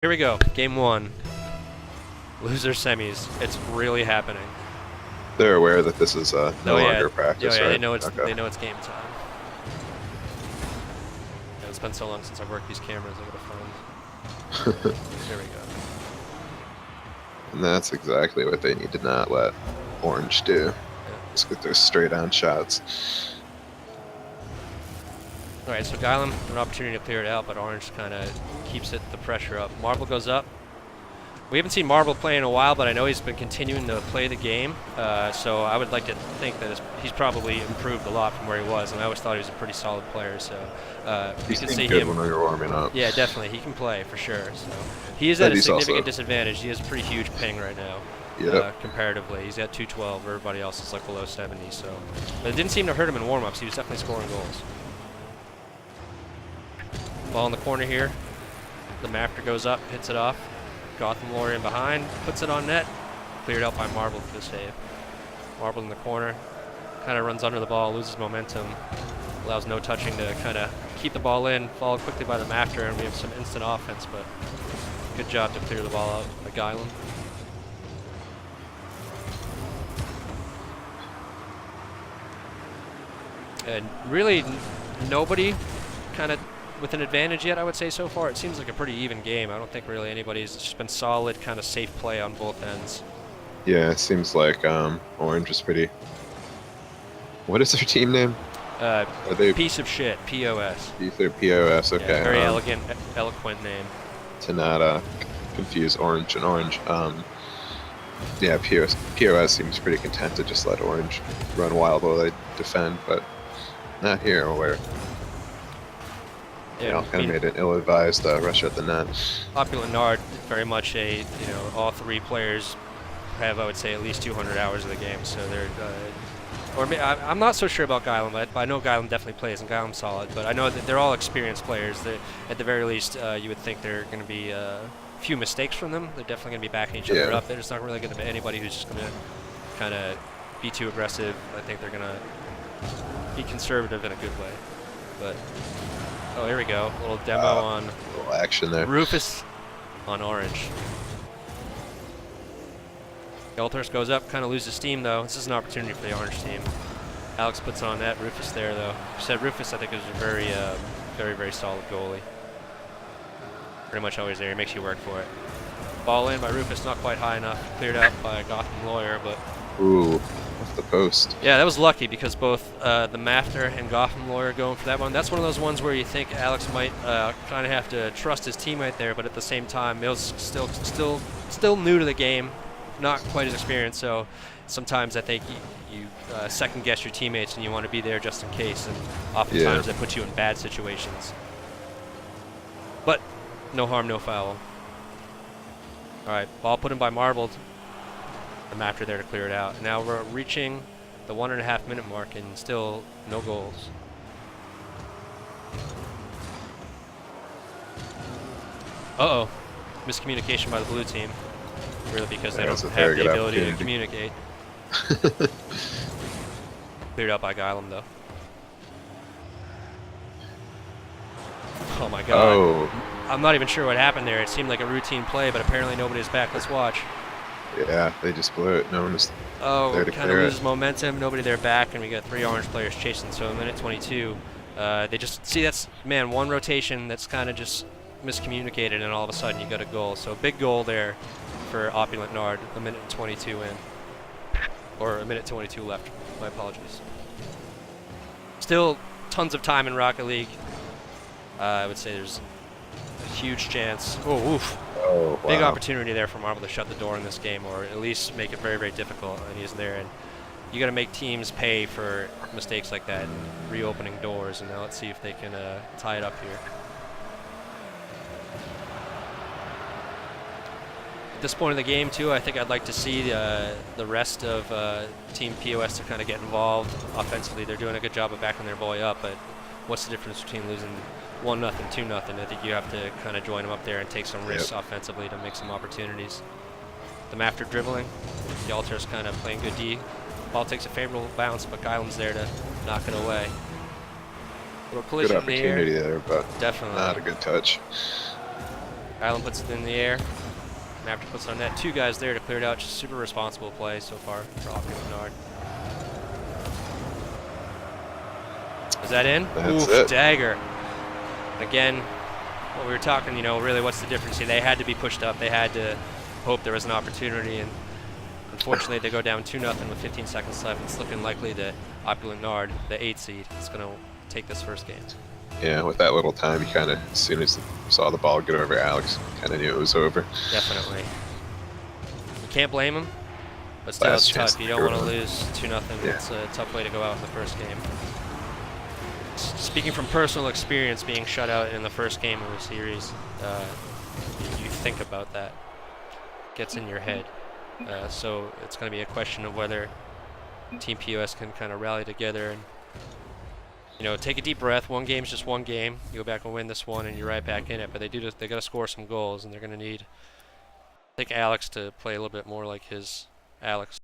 Here we go, game one. Loser semis. It's really happening. They're aware that this is no longer practice, yeah, right? they know it's Okay. they know it's game time. Yeah, it's been so long since I've worked these cameras. I gotta find. There we go. And that's exactly what they need to not let Orange do. Yeah. Let's get those straight on shots. All right, so Gylem, an opportunity to clear it out, but Orange kind of keeps the pressure up. Marble goes up. We haven't seen Marble play in a while, but I know he's been continuing to play the game. So I would like to think that he's probably improved a lot from where he was, and I always thought he was a pretty solid player. So You can see good when you're warming up. Yeah, definitely, he can play for sure. So he is at a significant disadvantage. He has a pretty huge ping right now. Yep. Comparatively, he's at 212. Everybody else is like below 70. So, but it didn't seem to hurt him in warm-ups. He was definitely scoring goals. Ball in the corner here. The Mapper goes up, hits it off. Gotham Lawyer in behind, puts it on net. Cleared out by Marble for the save. Marble in the corner, kind of runs under the ball, loses momentum. Allows no touching to kind of keep the ball in, followed quickly by the Mapper, and we have some instant offense, but good job to clear the ball out by Gylem. And really, nobody kind of with an advantage yet, I would say, so far. It seems like a pretty even game. I don't think really anybody's just been solid, kind of safe play on both ends. Yeah, it seems like Orange is pretty... What is their team name? Are they piece of shit, P.O.S. They're P.O.S, okay. Yeah, very eloquent name. To not confuse Orange and Orange. Yeah, P.O.S seems pretty content to just let Orange run wild while they defend, but not here where... Yeah, kind of made an ill-advised rush at the net. Opulent Nard, very much a, all three players have, I would say, at least 200 hours of the game, so they're, I'm not so sure about Gylem, but I know Gylem definitely plays, and Gylem's solid, but I know that they're all experienced players. At the very least, you would think there are going to be a few mistakes from them. They're definitely going to be backing each other up. They're just not really going to be anybody who's just going to kind of be too aggressive. I think they're going to be conservative in a good way, but... Oh, here we go. A little demo on... A little action there. Rufus on Orange. Gelthurst goes up, kind of loses steam, though. This is an opportunity for the Orange team. Alex puts on that. Rufus there, though. You said Rufus, I think, is a very, very solid goalie. Pretty much always there. He makes you work for it. Ball in by Rufus, not quite high enough. Cleared out by Gotham Lawyer, but... Ooh, off the post. Yeah, that was lucky because both the Mafter and Gotham Lawyer going for that one. That's one of those ones where you think Alex might kind of have to trust his teammate there, but at the same time, Mills still new to the game, not quite as experienced. So sometimes I think you second guess your teammates and you want to be there just in case, and oftentimes that puts you in bad situations. But no harm, no foul. All right, ball put in by Marble. The Mapper there to clear it out. Now we're reaching the 1.5 minute mark and still no goals. Uh-oh. Miscommunication by the blue team. Really because they don't have the ability to communicate. Cleared out by Gylem, though. Oh my god. Oh. I'm not even sure what happened there. It seemed like a routine play, but apparently nobody's back. Let's watch. Yeah, they just blew it. No one was there to kind of clear loses momentum. Nobody there back, and we got 3 Orange players chasing. So a minute 22. They just see one rotation that's kind of just miscommunicated, and all of a sudden you got a goal. So big goal there for Opulent Nard. A minute 22 in, or a minute 22 left. My apologies. Still tons of time in Rocket League. I would say there's a huge chance. Oh, oof. Oh, wow. Big opportunity there for Marble to shut the door in this game, or at least make it very, very difficult, and he's there. And you got to make teams pay for mistakes like that, and reopening doors. And now let's see if they can tie it up here. At this point in the game, too, I think I'd like to see the rest of Team P.O.S. to kind of get involved offensively. They're doing a good job of backing their boy up, but what's the difference between losing 1-0, 2-0? I think you have to kind of join them up there and take some risks offensively to make some opportunities. The Mafter dribbling. Gelthurst kind of playing good D. Ball takes a favorable bounce, but Gylem's there to knock it away. Little collision Good opportunity there, but definitely not a good touch. Island puts it in the air. Mapter puts it on net. 2 guys there to clear it out. Just super responsible play so far for Opulent Nard. Is that in? That's Oof, it. dagger. Again, what we were talking, you know, really what's the difference here? They had to be pushed up. They had to hope there was an opportunity, and unfortunately they go down 2-0 with 15 seconds left. It's looking likely that Opulent Nard, the 8 seed, is going to take this first game. Yeah, with that little time, you kind of, as soon as you saw the ball get over Alex, kind of knew it was over. Definitely. You can't blame him, but still it's tough. You don't want to lose 2-0. Yeah. It's a tough way to go out in the first game. Speaking from personal experience, being shut out in the first game of a series, you think about that. It gets in your head. So it's going to be a question of whether Team P.O.S. can kind of rally together and, you know, take a deep breath. One game's just one game. You go back and win this one, and you're right back in it. But they got to score some goals, and they're going to need, I think, Alex to play a little bit more like his Alex.